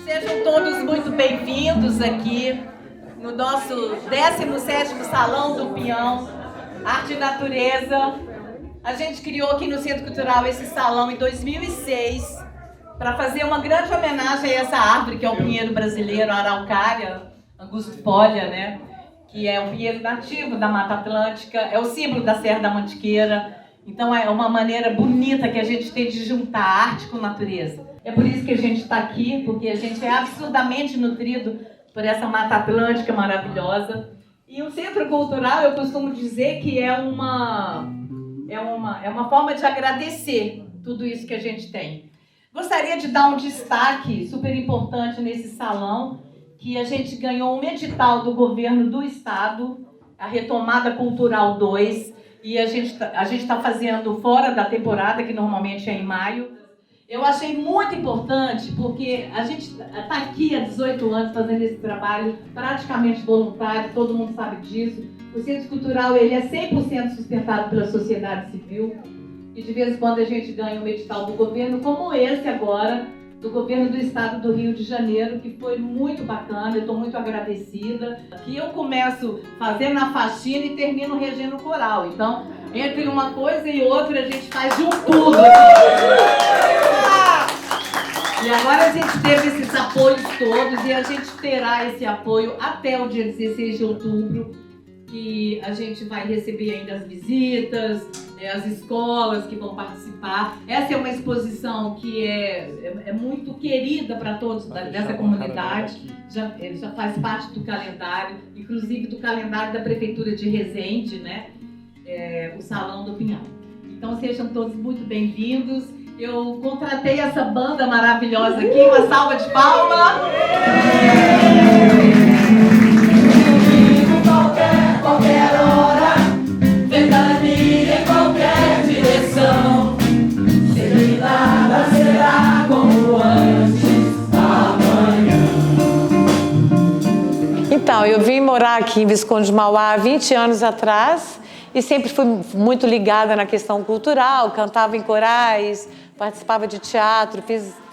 Sejam todos muito bem-vindos aqui no nosso 17º Salão do Pinhão, Arte e Natureza. A gente criou aqui no Centro Cultural esse salão em 2006 para fazer uma grande homenagem a essa árvore que é o pinheiro brasileiro, a araucária angustifolia, né? Que é um pinheiro nativo da Mata Atlântica, é o símbolo da Serra da Mantiqueira. Então é uma maneira bonita que a gente tem de juntar arte com natureza. É por isso que a gente está aqui, porque a gente é absurdamente nutrido por essa Mata Atlântica maravilhosa. E o Centro Cultural, eu costumo dizer que é uma forma de agradecer tudo isso que a gente tem. Gostaria de dar um destaque super importante nesse salão, que a gente ganhou um edital do governo do estado, a Retomada Cultural 2, e a gente está fazendo fora da temporada, que normalmente é em maio. Eu achei muito importante, porque a gente está aqui há 18 anos fazendo esse trabalho praticamente voluntário, todo mundo sabe disso. O Centro Cultural ele é 100% sustentado pela sociedade civil, e de vez em quando a gente ganha um edital do governo, como esse agora, do governo do estado do Rio de Janeiro, que foi muito bacana, eu estou muito agradecida. Aqui eu começo fazendo a faxina e termino regendo o coral, então entre uma coisa e outra a gente faz de um tudo. E agora a gente teve esses apoios todos e a gente terá esse apoio até o dia 16 de outubro, que a gente vai receber ainda as visitas, as escolas que vão participar. Essa é uma exposição que é muito querida para todos dessa comunidade, já faz parte do calendário, inclusive do calendário da Prefeitura de Resende, né? O Salão do Pinhão. Então sejam todos muito bem-vindos. Eu contratei essa banda maravilhosa aqui, uma salva de palmas. Qualquer hora, ventania em qualquer direção. Sei nada será como antes amanhã. Então, eu vim morar aqui em Visconde de Mauá há 20 anos atrás e sempre fui muito ligada na questão cultural, cantava em corais, participava de teatro,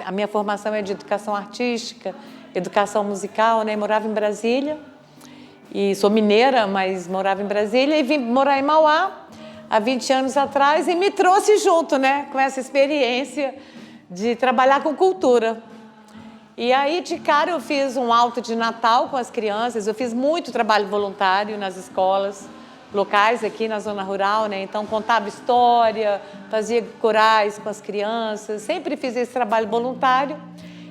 a minha formação é de educação artística, educação musical, né? Morava em Brasília. E sou mineira, mas morava em Brasília e vim morar em Mauá há 20 anos atrás e me trouxe junto, né, com essa experiência de trabalhar com cultura. E aí, de cara, eu fiz um alto de Natal com as crianças, eu fiz muito trabalho voluntário nas escolas locais aqui na zona rural, né? Então contava história, fazia corais com as crianças, sempre fiz esse trabalho voluntário.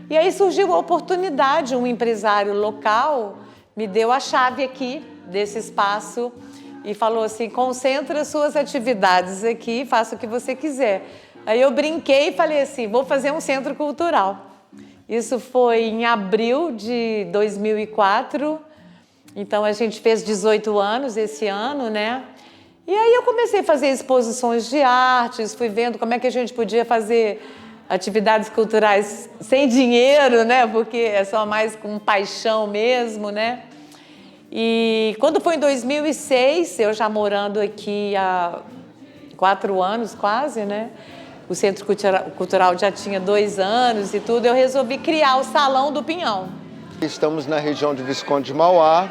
E aí surgiu a oportunidade, um empresário local me deu a chave aqui desse espaço e falou assim: concentra suas atividades aqui, faça o que você quiser. Aí eu brinquei e falei assim: vou fazer um centro cultural. Isso foi em abril de 2004. Então a gente fez 18 anos esse ano, né? E aí eu comecei a fazer exposições de artes, fui vendo como é que a gente podia fazer atividades culturais sem dinheiro, né? Porque é só mais com paixão mesmo, né? E quando foi em 2006, eu já morando aqui há 4 anos quase, né? O Centro Cultural já tinha 2 anos e tudo, eu resolvi criar o Salão do Pinhão. Estamos na região de Visconde de Mauá.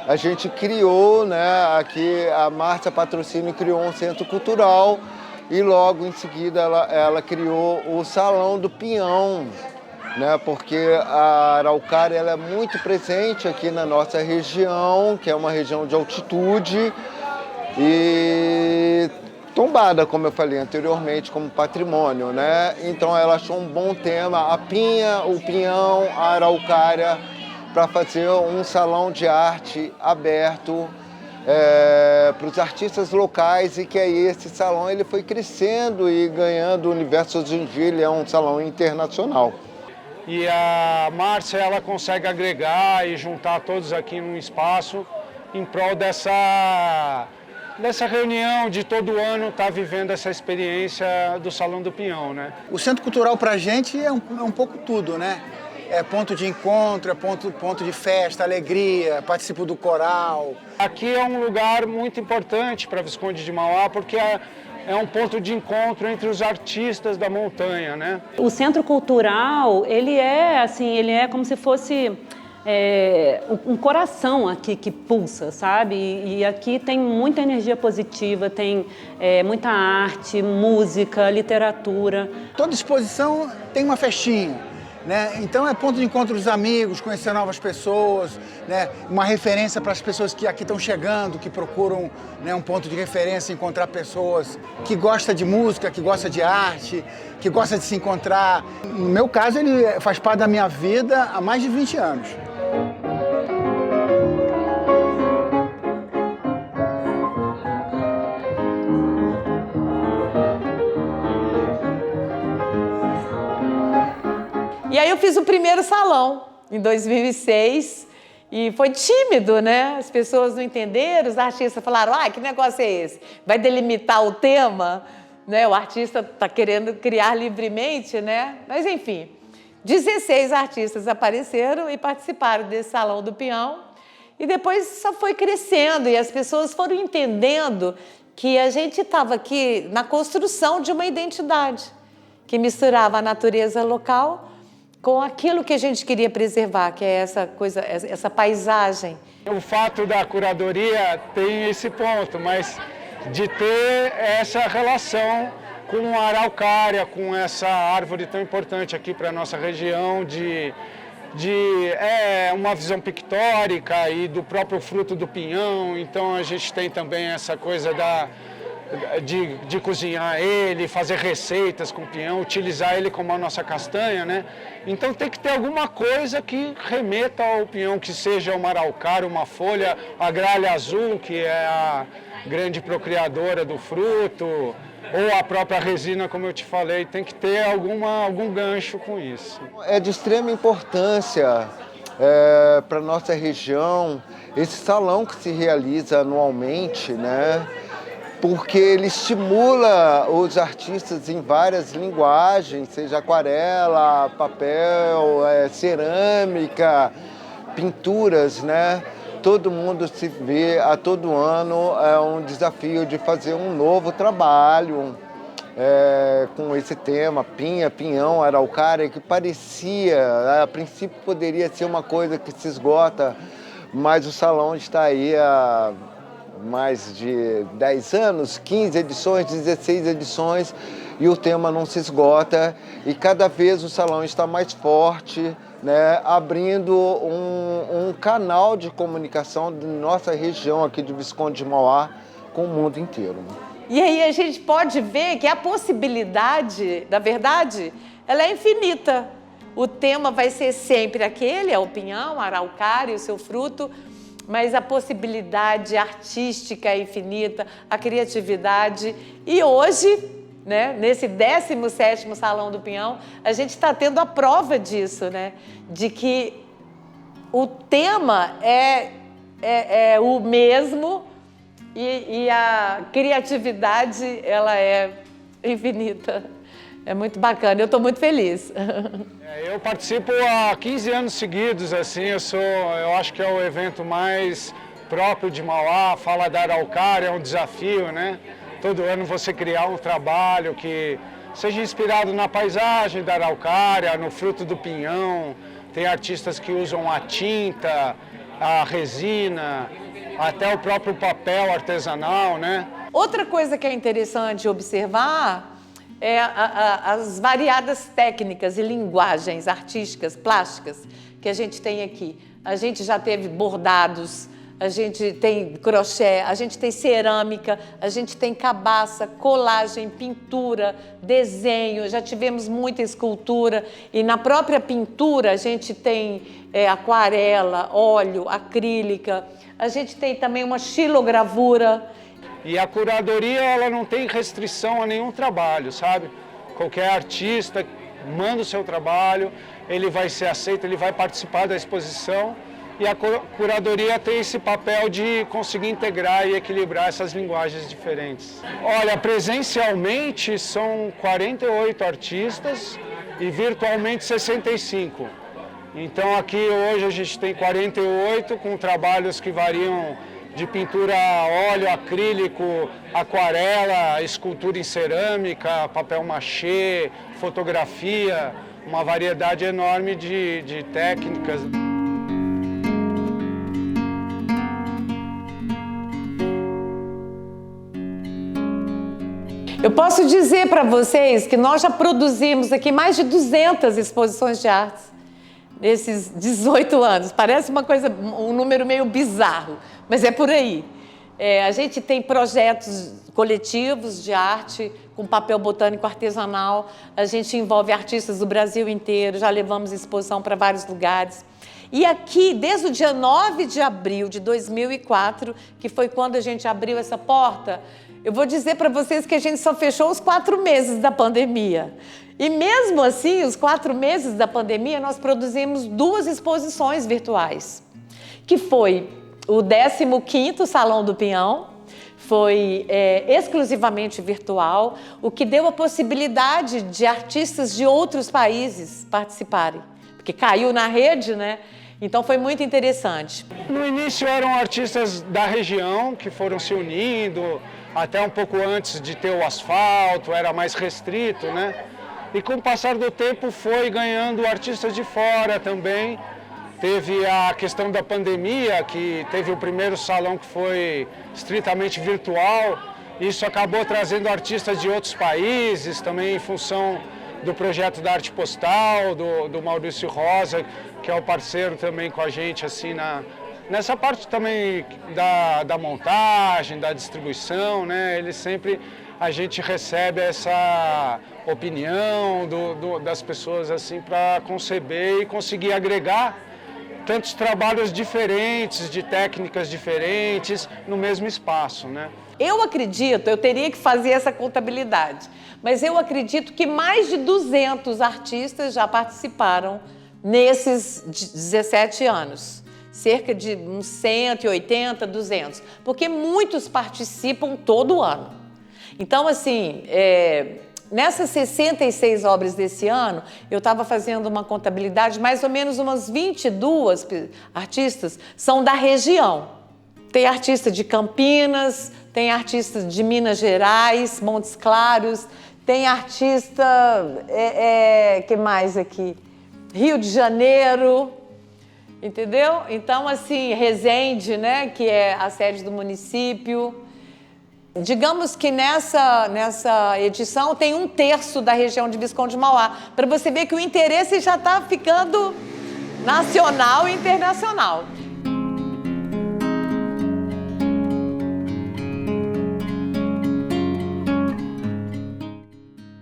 A gente criou, né, aqui a Márcia Patrocínio criou um centro cultural e logo em seguida ela criou o Salão do Pinhão, né, porque a araucária ela é muito presente aqui na nossa região, que é uma região de altitude e tombada, como eu falei anteriormente, como patrimônio, né? Então ela achou um bom tema, a pinha, o pinhão, a araucária, para fazer um salão de arte aberto para os artistas locais, e que aí esse salão ele foi crescendo e ganhando o universo. Hoje em dia ele é um salão internacional. E a Márcia, ela consegue agregar e juntar todos aqui num espaço em prol dessa reunião de todo ano estar vivendo essa experiência do Salão do Pinhão, né? O Centro Cultural pra gente é um pouco tudo, né? É ponto de encontro, é ponto de festa, alegria, participo do coral. Aqui é um lugar muito importante para Visconde de Mauá, porque é um ponto de encontro entre os artistas da montanha, né? O Centro Cultural, ele é como se fosse um coração aqui que pulsa, sabe? E aqui tem muita energia positiva, tem muita arte, música, literatura. Toda exposição tem uma festinha, né? Então é ponto de encontro dos amigos, conhecer novas pessoas, né? Uma referência para as pessoas que aqui estão chegando, que procuram, né, um ponto de referência, encontrar pessoas que gostam de música, que gostam de arte, que gostam de se encontrar. No meu caso, ele faz parte da minha vida há mais de 20 anos. E aí eu fiz o primeiro salão, em 2006, e foi tímido, né? As pessoas não entenderam, os artistas falaram, que negócio é esse? Vai delimitar o tema? Né? O artista está querendo criar livremente, né? Mas, enfim, 16 artistas apareceram e participaram desse Salão do Pinhão, e depois só foi crescendo, e as pessoas foram entendendo que a gente estava aqui na construção de uma identidade, que misturava a natureza local com aquilo que a gente queria preservar, que é essa coisa, essa paisagem. O fato da curadoria tem esse ponto, mas de ter essa relação com a araucária, com essa árvore tão importante aqui para a nossa região, de uma visão pictórica e do próprio fruto do pinhão. Então a gente tem também essa coisa de cozinhar ele, fazer receitas com pinhão, utilizar ele como a nossa castanha, né? Então tem que ter alguma coisa que remeta ao pinhão, que seja uma araucária, uma folha, a gralha azul, que é a grande procriadora do fruto, ou a própria resina, como eu te falei. Tem que ter algum gancho com isso. É de extrema importância para a nossa região esse salão que se realiza anualmente, né? Porque ele estimula os artistas em várias linguagens, seja aquarela, papel, cerâmica, pinturas, né? Todo mundo se vê a todo ano um desafio de fazer um novo trabalho com esse tema, pinhão, araucária, que parecia, a princípio poderia ser uma coisa que se esgota, mas o salão está aí há mais de 10 anos, 15 edições, 16 edições, e o tema não se esgota, e cada vez o salão está mais forte, né, abrindo um canal de comunicação de nossa região aqui de Visconde de Mauá com o mundo inteiro. E aí a gente pode ver que a possibilidade, na verdade, ela é infinita. O tema vai ser sempre aquele, é o pinhão, a araucária, o seu fruto, mas a possibilidade artística é infinita, a criatividade. E hoje, né, nesse 17º Salão do Pinhão, a gente está tendo a prova disso, né, de que o tema é o mesmo e a criatividade ela é infinita. É muito bacana, eu estou muito feliz. Eu participo há 15 anos seguidos, assim, eu acho que é o evento mais próprio de Mauá. Fala da araucária, é um desafio, né? Todo ano você criar um trabalho que seja inspirado na paisagem da araucária, no fruto do pinhão. Tem artistas que usam a tinta, a resina, até o próprio papel artesanal, né? Outra coisa que é interessante observar é as variadas técnicas e linguagens artísticas, plásticas, que a gente tem aqui. A gente já teve bordados a gente tem crochê, a gente tem cerâmica, a gente tem cabaça, colagem, pintura, desenho, já tivemos muita escultura e na própria pintura a gente tem aquarela, óleo, acrílica, a gente tem também uma xilogravura. E a curadoria, ela não tem restrição a nenhum trabalho, sabe? Qualquer artista manda o seu trabalho, ele vai ser aceito, ele vai participar da exposição. E a curadoria tem esse papel de conseguir integrar e equilibrar essas linguagens diferentes. Olha, presencialmente são 48 artistas e virtualmente 65. Então aqui hoje a gente tem 48 com trabalhos que variam de pintura a óleo, acrílico, aquarela, escultura em cerâmica, papel machê, fotografia, uma variedade enorme de técnicas. Eu posso dizer para vocês que nós já produzimos aqui mais de 200 exposições de artes nesses 18 anos. Parece um número meio bizarro, mas é por aí. A gente tem projetos coletivos de arte com papel botânico artesanal. A gente envolve artistas do Brasil inteiro, já levamos exposição para vários lugares. E aqui, desde o dia 9 de abril de 2004, que foi quando a gente abriu essa porta, eu vou dizer para vocês que a gente só fechou os 4 meses da pandemia. E mesmo assim, os 4 meses da pandemia, nós produzimos 2 exposições virtuais, que foi o 15º Salão do Pinhão, foi exclusivamente virtual, o que deu a possibilidade de artistas de outros países participarem, porque caiu na rede, né? Então foi muito interessante. No início eram artistas da região que foram se unindo, até um pouco antes de ter o asfalto, era mais restrito, né? E com o passar do tempo foi ganhando artistas de fora também. Teve a questão da pandemia, que teve o primeiro salão que foi estritamente virtual. Isso acabou trazendo artistas de outros países, também em função do projeto da Arte Postal, do Maurício Rosa, que é o parceiro também com a gente assim, nessa parte também da montagem, da distribuição, né? A gente recebe essa opinião das pessoas assim para conceber e conseguir agregar tantos trabalhos diferentes, de técnicas diferentes, no mesmo espaço, né? Eu acredito, eu teria que fazer essa contabilidade, mas eu acredito que mais de 200 artistas já participaram nesses 17 anos. Cerca de uns 180, 200, porque muitos participam todo ano. Então, assim, nessas 66 obras desse ano, eu estava fazendo uma contabilidade, mais ou menos umas 22 artistas são da região. Tem artista de Campinas, tem artista de Minas Gerais, Montes Claros, tem artista, que mais aqui? Rio de Janeiro, entendeu? Então, assim, Resende, né, que é a sede do município. Digamos que nessa edição tem 1/3 da região de Visconde de Mauá, para você ver que o interesse já está ficando nacional e internacional.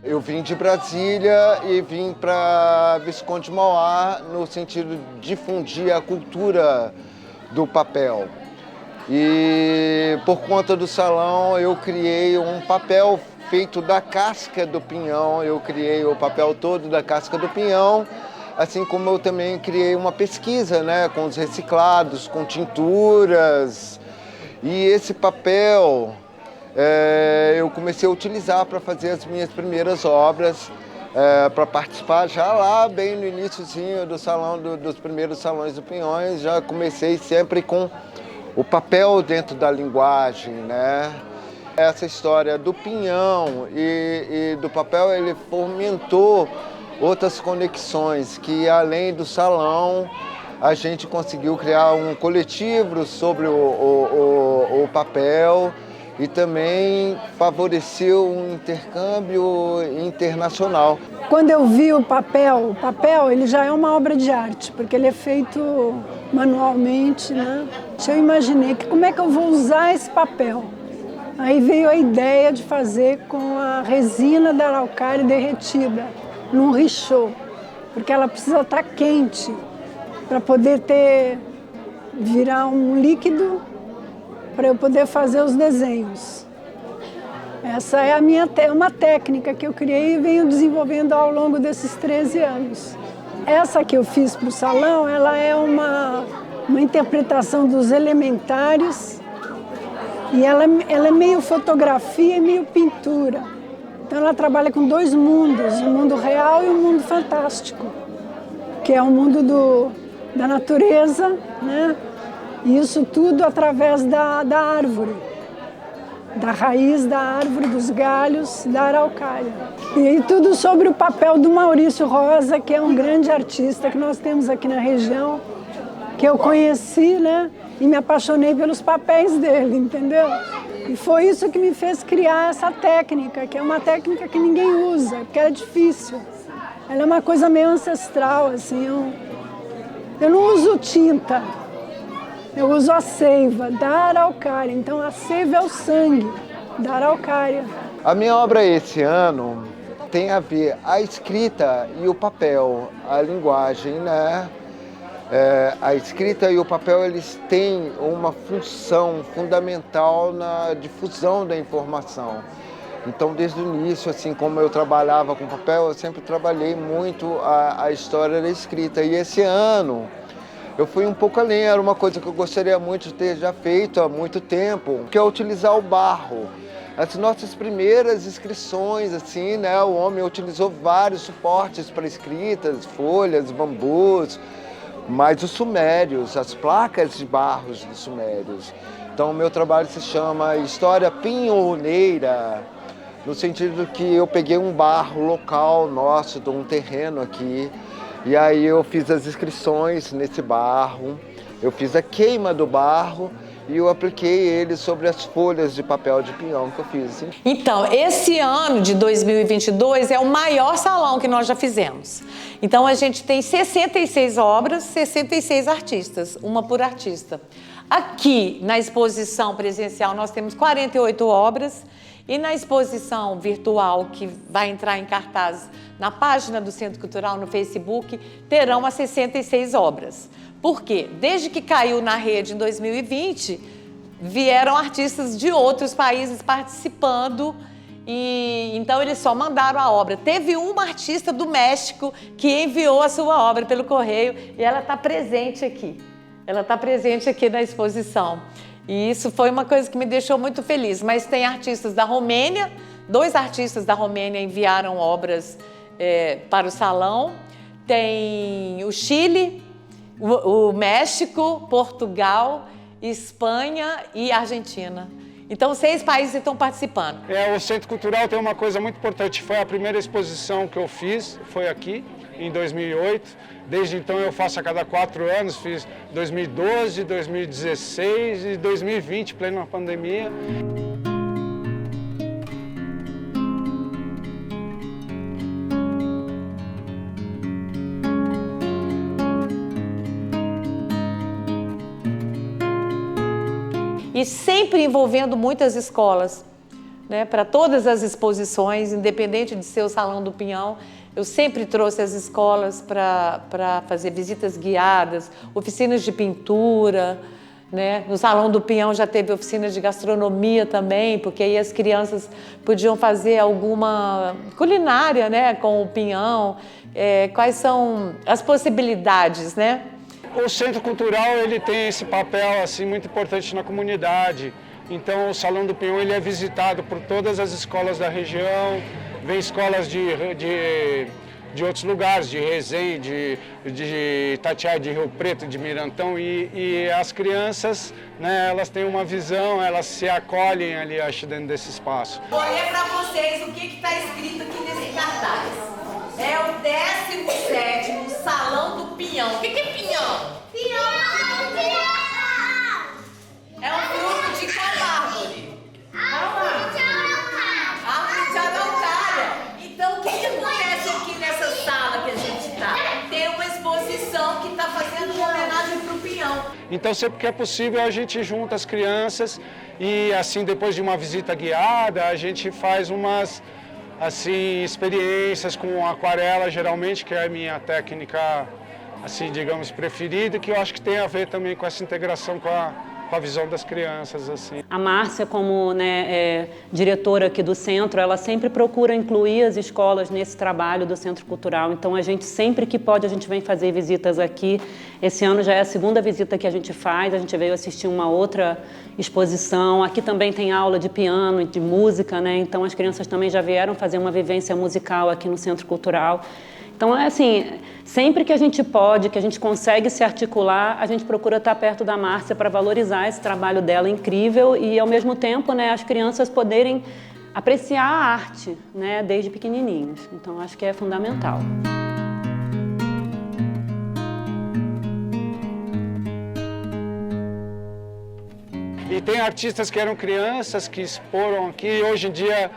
Eu vim de Brasília e vim para Visconde de Mauá no sentido de difundir a cultura do papel. E por conta do salão eu criei um papel feito da casca do pinhão, eu criei o papel todo da casca do pinhão, assim como eu também criei uma pesquisa, né, com os reciclados, com tinturas. E esse papel eu comecei a utilizar para fazer as minhas primeiras obras, para participar já lá bem no iniciozinho do salão, dos primeiros salões do Pinhões. Já comecei sempre com o papel dentro da linguagem, né? Essa história do pinhão e do papel, ele fomentou outras conexões, que além do salão, a gente conseguiu criar um coletivo sobre o papel e também favoreceu um intercâmbio internacional. Quando eu vi o papel ele já é uma obra de arte, porque ele é feito manualmente, né? Eu imaginei que como é que eu vou usar esse papel. Aí veio a ideia de fazer com a resina da araucária derretida, num richô, porque ela precisa estar quente para poder virar um líquido para eu poder fazer os desenhos. Essa é uma técnica que eu criei e venho desenvolvendo ao longo desses 13 anos. Essa que eu fiz para o salão, ela é uma interpretação dos elementares e ela é meio fotografia e meio pintura. Então ela trabalha com dois mundos, o mundo real e o mundo fantástico, que é o mundo da natureza, né? E isso tudo através da árvore, da raiz da árvore, dos galhos, da araucária. E tudo sobre o papel do Maurício Rosa, que é um grande artista que nós temos aqui na região, que eu conheci, né? E me apaixonei pelos papéis dele, entendeu? E foi isso que me fez criar essa técnica, que é uma técnica que ninguém usa, porque é difícil. Ela é uma coisa meio ancestral, assim. Eu não uso tinta, eu uso a seiva da araucária. Então a seiva é o sangue da araucária. A minha obra esse ano tem a ver a escrita e o papel, a linguagem, né? A escrita e o papel, eles têm uma função fundamental na difusão da informação. Então, desde o início, assim como eu trabalhava com papel, eu sempre trabalhei muito a história da escrita. E esse ano eu fui um pouco além, era uma coisa que eu gostaria muito de ter já feito há muito tempo, que é utilizar o barro. As nossas primeiras inscrições, assim, né, o homem utilizou vários suportes para escritas, folhas, bambus, mas os sumérios, as placas de barros dos sumérios. Então, o meu trabalho se chama História Pioneira, no sentido que eu peguei um barro local nosso, de um terreno aqui, e aí eu fiz as inscrições nesse barro, eu fiz a queima do barro e eu apliquei ele sobre as folhas de papel de pinhão que eu fiz. Assim. Então, esse ano de 2022 é o maior salão que nós já fizemos. Então, a gente tem 66 obras, 66 artistas, uma por artista. Aqui, na exposição presencial, nós temos 48 obras e na exposição virtual, que vai entrar em cartaz na página do Centro Cultural, no Facebook, terão as 66 obras. Por quê? Desde que caiu na rede em 2020, vieram artistas de outros países participando e então eles só mandaram a obra. Teve uma artista do México que enviou a sua obra pelo correio e ela está presente aqui. Ela está presente aqui na exposição. E isso foi uma coisa que me deixou muito feliz. Mas tem artistas da Romênia, 2 artistas da Romênia enviaram obras para o salão. Tem o Chile, o México, Portugal, Espanha e Argentina. Então, 6 países estão participando. O Centro Cultural tem uma coisa muito importante. Foi a primeira exposição que eu fiz, foi aqui, em 2008. Desde então eu faço a cada 4 anos, fiz 2012, 2016 e 2020, plena pandemia. E sempre envolvendo muitas escolas, né, para todas as exposições, independente de ser o Salão do Pinhão, eu sempre trouxe as escolas para fazer visitas guiadas, oficinas de pintura, né? No Salão do Pinhão já teve oficinas de gastronomia também, porque aí as crianças podiam fazer alguma culinária, né, com o pinhão. Quais são as possibilidades, né? O Centro Cultural ele tem esse papel assim, muito importante na comunidade. Então, o Salão do Pinhão ele é visitado por todas as escolas da região, vem escolas de outros lugares, de Resende, de Itatiaia, de Rio Preto, de Mirantão, e as crianças, né, elas têm uma visão, elas se acolhem ali, acho, dentro desse espaço. Vou ler para vocês o que está escrito aqui nesse cartaz. É o 17º Salão do Pinhão. O que é pinhão? Pinhão! É um grupo de qual árvore? Árvore de araucária. Então, o que acontece aqui nessa sala que a gente está? Tem uma exposição que está fazendo uma homenagem para o pinhão. Então, sempre que é possível, a gente junta as crianças e, assim, depois de uma visita guiada, a gente faz umas, assim, experiências com aquarela, geralmente, que é a minha técnica, assim, digamos, preferida, que eu acho que tem a ver também com essa integração com a visão das crianças, assim. A Márcia, como diretora aqui do centro, ela sempre procura incluir as escolas nesse trabalho do Centro Cultural. Então, a gente, sempre que pode, a gente vem fazer visitas aqui. Esse ano já é a segunda visita que a gente faz. A gente veio assistir uma outra exposição. Aqui também tem aula de piano e de música, né? Então, as crianças também já vieram fazer uma vivência musical aqui no Centro Cultural. Então, é assim, sempre que a gente pode, que a gente consegue se articular, a gente procura estar perto da Márcia para valorizar esse trabalho dela incrível e, ao mesmo tempo, né, as crianças poderem apreciar a arte, né, desde pequenininhos. Então, acho que é fundamental. E tem artistas que eram crianças, que exporam aqui, hoje em dia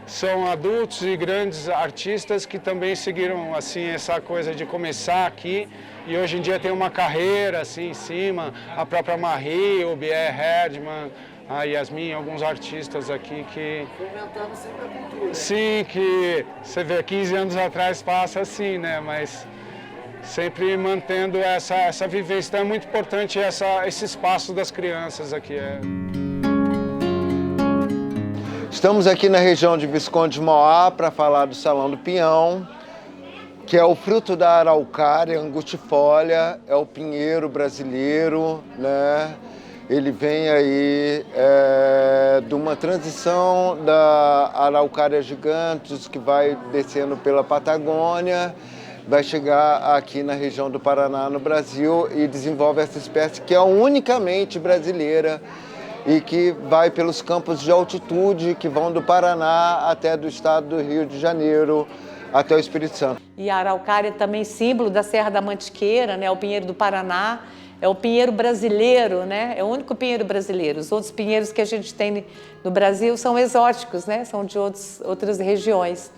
são adultos e grandes artistas que também seguiram assim essa coisa de começar aqui e hoje em dia tem uma carreira assim em cima, a própria Marie, o Bier Herdman, a Yasmin, alguns artistas aqui que... Fomentando sempre a cultura. Sim, que você vê 15 anos atrás passa assim, né, mas sempre mantendo essa vivência. Então é muito importante esse espaço das crianças aqui. Estamos aqui na região de Visconde de Mauá para falar do Salão do Pinhão, que é o fruto da araucária angustifolia, é o pinheiro brasileiro, né? Ele vem aí de uma transição da araucária gigantes que vai descendo pela Patagônia, vai chegar aqui na região do Paraná, no Brasil, e desenvolve essa espécie que é unicamente brasileira, e que vai pelos campos de altitude que vão do Paraná até do estado do Rio de Janeiro, até o Espírito Santo. E a araucária é também símbolo da Serra da Mantiqueira, né? O pinheiro do Paraná, é o pinheiro brasileiro, né? É o único pinheiro brasileiro. Os outros pinheiros que a gente tem no Brasil são exóticos, né? São de outras regiões.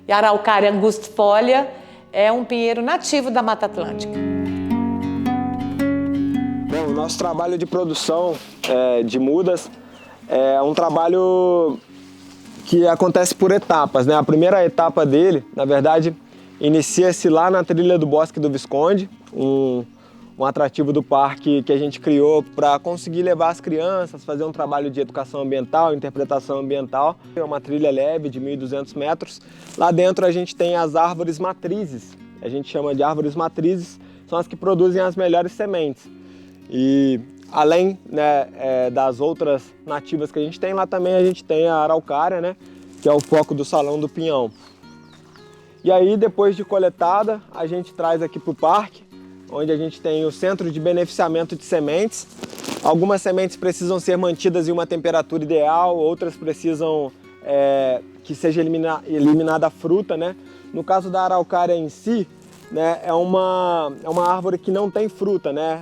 E a araucária angustifolia é um pinheiro nativo da Mata Atlântica. Bom, o nosso trabalho de produção de mudas é um trabalho que acontece por etapas, né? A primeira etapa dele, na verdade, inicia-se lá na trilha do Bosque do Visconde, um atrativo do parque que a gente criou para conseguir levar as crianças, fazer um trabalho de educação ambiental, interpretação ambiental. É uma trilha leve de 1.200 metros. Lá dentro a gente tem as árvores matrizes, a gente chama de árvores matrizes, são as que produzem as melhores sementes. E além, né, das outras nativas que a gente tem, lá também a gente tem a araucária, né, que é o foco do Salão do Pinhão. E aí, depois de coletada, a gente traz aqui para o parque, onde a gente tem o Centro de Beneficiamento de Sementes. Algumas sementes precisam ser mantidas em uma temperatura ideal, outras precisam que seja eliminada a fruta, né? No caso da araucária em si, né, é uma árvore que não tem fruta, né?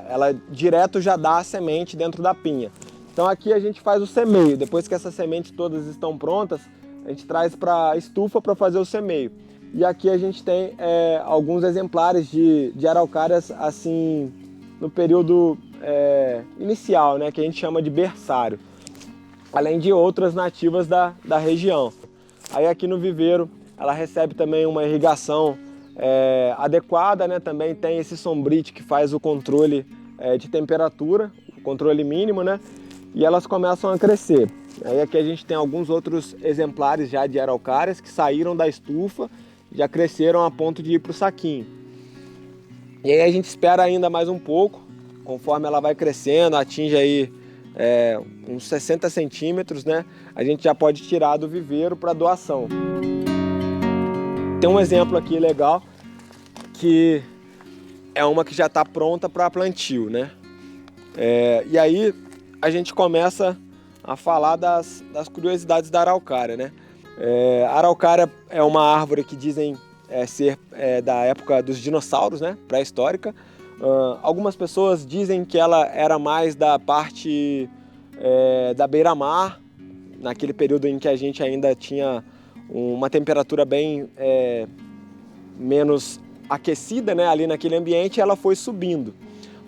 Ela direto já dá a semente dentro da pinha. Então aqui a gente faz o semeio. Depois que essas sementes todas estão prontas, a gente traz para a estufa para fazer o semeio. E aqui a gente tem alguns exemplares de araucárias assim no período inicial, né, que a gente chama de berçário, além de outras nativas da região. Aí aqui no viveiro ela recebe também uma irrigação adequada, né? Também tem esse sombrite que faz o controle de temperatura, o controle mínimo, né? E elas começam a crescer. Aí aqui a gente tem alguns outros exemplares já de araucárias que saíram da estufa, já cresceram a ponto de ir para o saquinho. E aí a gente espera ainda mais um pouco, conforme ela vai crescendo, atinge aí uns 60 centímetros, né? A gente já pode tirar do viveiro para doação. Tem um exemplo aqui legal, que é uma que já está pronta para plantio, né? E aí a gente começa a falar das curiosidades da araucária, né? A araucária é uma árvore que dizem ser da época dos dinossauros, né? Pré-histórica. Algumas pessoas dizem que ela era mais da parte da beira-mar, naquele período em que a gente ainda tinha uma temperatura bem menos aquecida, né, ali naquele ambiente, ela foi subindo.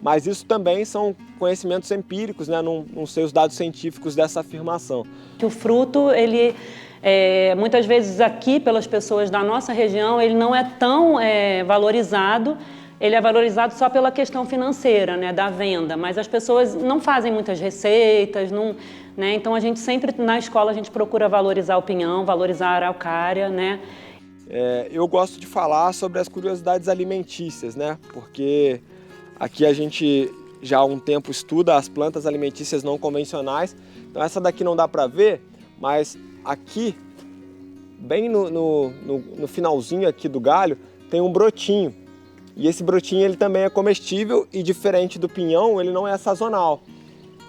mas isso também são conhecimentos empíricos, né? Não sei os dados científicos dessa afirmação. Que o fruto, ele muitas vezes aqui pelas pessoas da nossa região, ele não é tão valorizado. Ele é valorizado só pela questão financeira, né, da venda, mas as pessoas não fazem muitas receitas, né, então a gente sempre, na escola, a gente procura valorizar o pinhão, valorizar a araucária, né. Eu gosto de falar sobre as curiosidades alimentícias, né, porque aqui a gente já há um tempo estuda as plantas alimentícias não convencionais, então essa daqui não dá para ver, mas aqui, bem no finalzinho aqui do galho, tem um brotinho. E esse brotinho ele também é comestível e, diferente do pinhão, ele não é sazonal.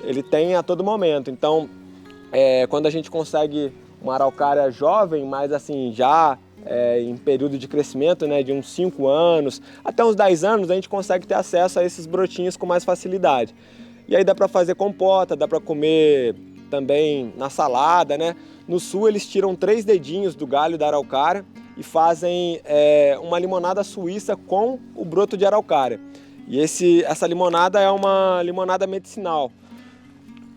Ele tem a todo momento. Então, quando a gente consegue uma araucária jovem, mas assim, já em período de crescimento, né, de uns 5 anos, até uns 10 anos, a gente consegue ter acesso a esses brotinhos com mais facilidade. E aí dá para fazer compota, dá para comer também na salada, né? No sul eles tiram 3 dedinhos do galho da araucária e fazem uma limonada suíça com o broto de araucária. E essa limonada é uma limonada medicinal,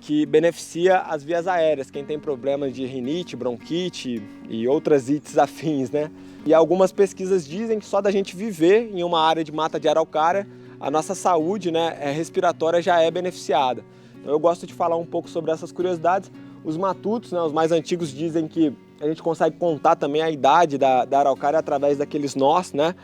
que beneficia as vias aéreas, quem tem problemas de rinite, bronquite e outras ites afins, né? E algumas pesquisas dizem que só da gente viver em uma área de mata de araucária, a nossa saúde, né, respiratória já é beneficiada. Então eu gosto de falar um pouco sobre essas curiosidades. Os matutos, né, os mais antigos, dizem que a gente consegue contar também a idade da araucária através daqueles nós, né?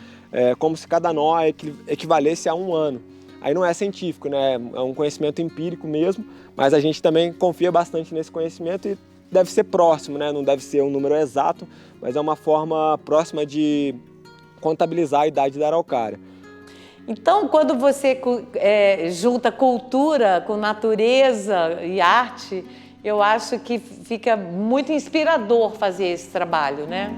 Como se cada nó equivalesse a 1 ano. Aí não é científico, né? É um conhecimento empírico mesmo, mas a gente também confia bastante nesse conhecimento e deve ser próximo, né? Não deve ser um número exato, mas é uma forma próxima de contabilizar a idade da araucária. Então, quando você junta cultura com natureza e arte, eu acho que fica muito inspirador fazer esse trabalho, né?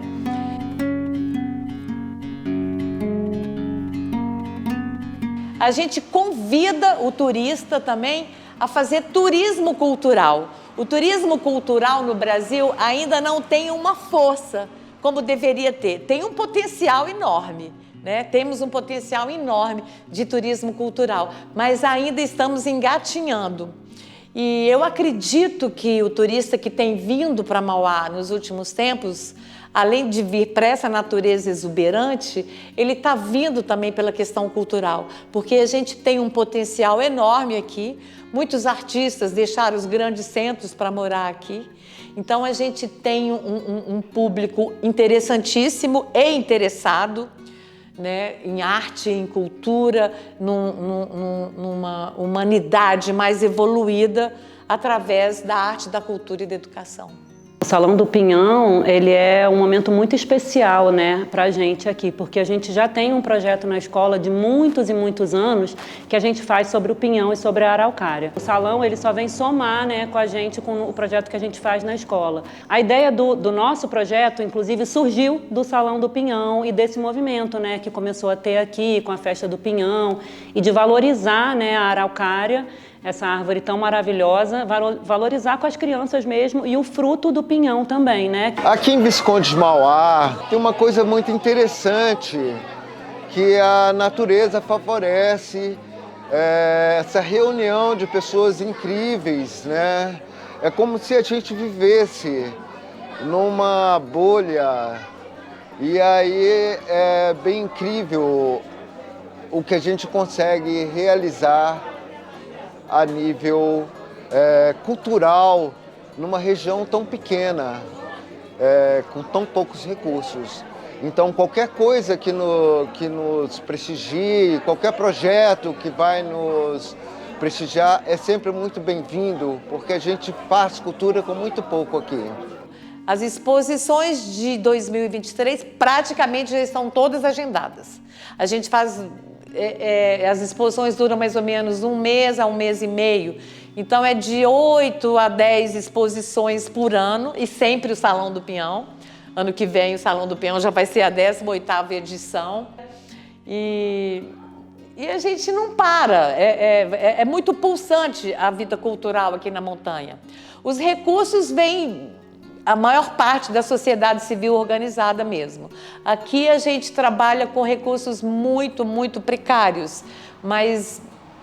A gente convida o turista também a fazer turismo cultural. O turismo cultural no Brasil ainda não tem uma força como deveria ter. Tem um potencial enorme, né? Temos um potencial enorme de turismo cultural, mas ainda estamos engatinhando. E eu acredito que o turista que tem vindo para Mauá nos últimos tempos, além de vir para essa natureza exuberante, ele está vindo também pela questão cultural, porque a gente tem um potencial enorme aqui, muitos artistas deixaram os grandes centros para morar aqui, então a gente tem um público interessantíssimo e interessado, né, em arte, em cultura, numa humanidade mais evoluída através da arte, da cultura e da educação. O Salão do Pinhão, ele é um momento muito especial, né, pra gente aqui, porque a gente já tem um projeto na escola de muitos e muitos anos que a gente faz sobre o pinhão e sobre a araucária. O salão, ele só vem somar, né, com a gente, com o projeto que a gente faz na escola. A ideia do nosso projeto, inclusive, surgiu do Salão do Pinhão e desse movimento, né, que começou a ter aqui com a Festa do Pinhão e de valorizar, né, a araucária, essa árvore tão maravilhosa, valorizar com as crianças mesmo e o fruto do pinhão também, né? Aqui em Visconde de Mauá tem uma coisa muito interessante, que a natureza favorece essa reunião de pessoas incríveis, né? É como se a gente vivesse numa bolha e aí é bem incrível o que a gente consegue realizar a nível cultural numa região tão pequena, com tão poucos recursos. Então, qualquer coisa que nos prestigie, qualquer projeto que vai nos prestigiar é sempre muito bem-vindo, porque a gente faz cultura com muito pouco aqui. As exposições de 2023 praticamente já estão todas agendadas. A gente faz... as exposições duram mais ou menos 1 mês a 1 mês e meio. Então é de 8 a 10 exposições por ano e sempre o Salão do Pinhão. Ano que vem o Salão do Pinhão já vai ser a 18ª edição. E a gente não para. É muito pulsante a vida cultural aqui na montanha. Os recursos vêm... a maior parte da sociedade civil organizada mesmo. Aqui a gente trabalha com recursos muito, muito precários, mas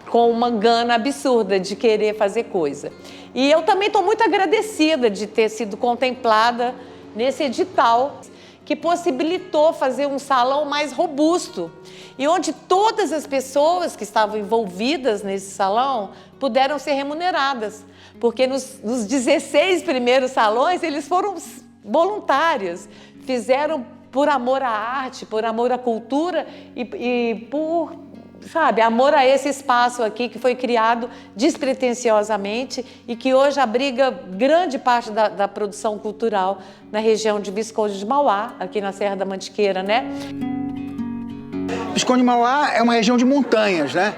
com uma gana absurda de querer fazer coisa. E eu também estou muito agradecida de ter sido contemplada nesse edital que possibilitou fazer um salão mais robusto e onde todas as pessoas que estavam envolvidas nesse salão puderam ser remuneradas, porque nos 16 primeiros salões eles foram voluntários, fizeram por amor à arte, por amor à cultura e por, sabe, amor a esse espaço aqui que foi criado despretensiosamente e que hoje abriga grande parte da produção cultural na região de Visconde de Mauá, aqui na Serra da Mantiqueira, né? Visconde de Mauá é uma região de montanhas, né?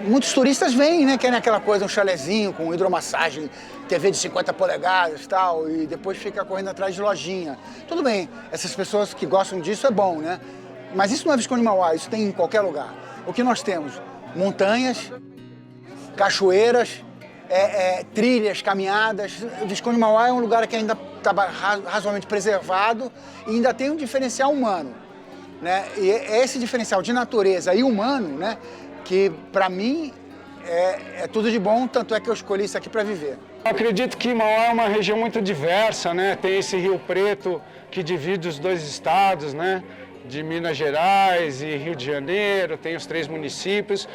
Muitos turistas vêm, né? Querem aquela coisa, um chalezinho com hidromassagem, TV de 50 polegadas e tal, e depois fica correndo atrás de lojinha. Tudo bem, essas pessoas que gostam disso é bom, né? Mas isso não é Visconde de Mauá, isso tem em qualquer lugar. O que nós temos? Montanhas, cachoeiras, trilhas, caminhadas. O Visconde de Mauá é um lugar que ainda está razoavelmente preservado e ainda tem um diferencial humano, né? E é esse diferencial de natureza e humano, né, que para mim é tudo de bom, tanto é que eu escolhi isso aqui para viver. Eu acredito que Mauá é uma região muito diversa, né? Tem esse Rio Preto que divide os dois estados, né? De Minas Gerais e Rio de Janeiro, tem os 3 municípios,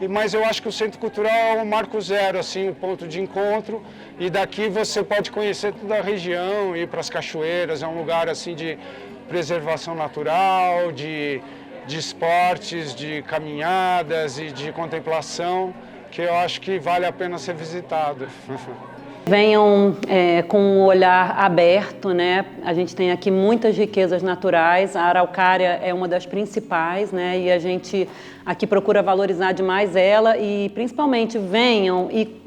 mas eu acho que o Centro Cultural é um marco zero, assim, um ponto de encontro, e daqui você pode conhecer toda a região, ir para as cachoeiras, é um lugar assim de preservação natural, de esportes, de caminhadas e de contemplação, que eu acho que vale a pena ser visitado. Venham com um olhar aberto, né? A gente tem aqui muitas riquezas naturais, a araucária é uma das principais, né? E a gente aqui procura valorizar demais ela e principalmente venham e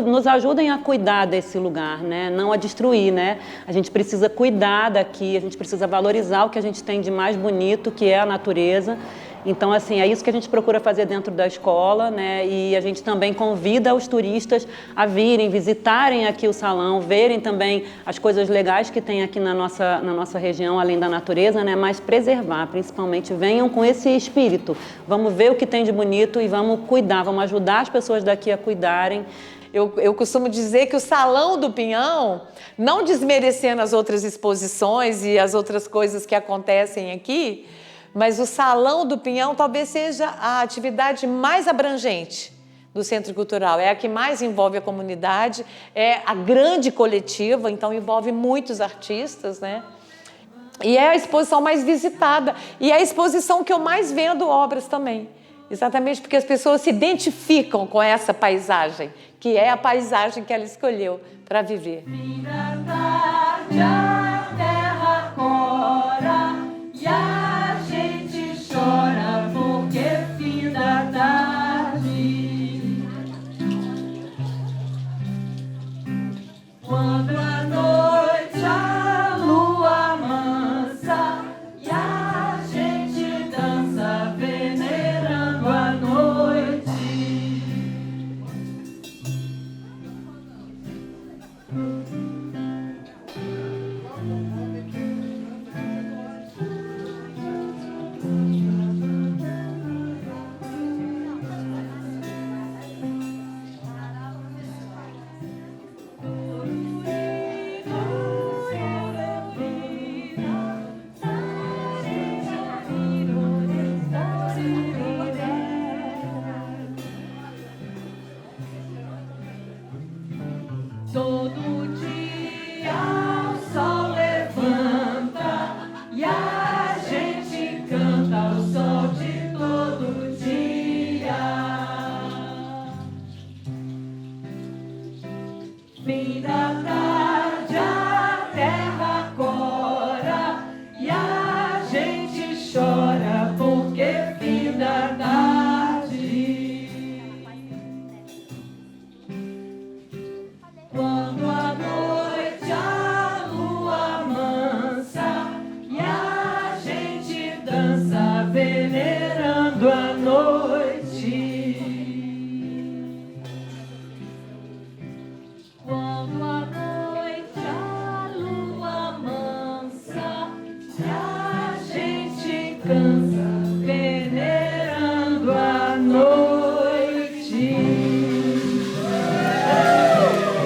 nos ajudem a cuidar desse lugar, né? Não a destruir, né? A gente precisa cuidar daqui, a gente precisa valorizar o que a gente tem de mais bonito, que é a natureza. Então, assim, é isso que a gente procura fazer dentro da escola, né? E a gente também convida os turistas a virem, visitarem aqui o salão, verem também as coisas legais que tem aqui na nossa região, além da natureza, né? Mas preservar, principalmente, venham com esse espírito. Vamos ver o que tem de bonito e vamos cuidar, vamos ajudar as pessoas daqui a cuidarem. Eu costumo dizer que o Salão do Pinhão, não desmerecendo as outras exposições e as outras coisas que acontecem aqui, mas o Salão do Pinhão talvez seja a atividade mais abrangente do Centro Cultural. É a que mais envolve a comunidade, é a grande coletiva, então envolve muitos artistas, né? E é a exposição mais visitada e é a exposição que eu mais vendo obras também. Exatamente porque as pessoas se identificam com essa paisagem, que é a paisagem que ela escolheu para viver.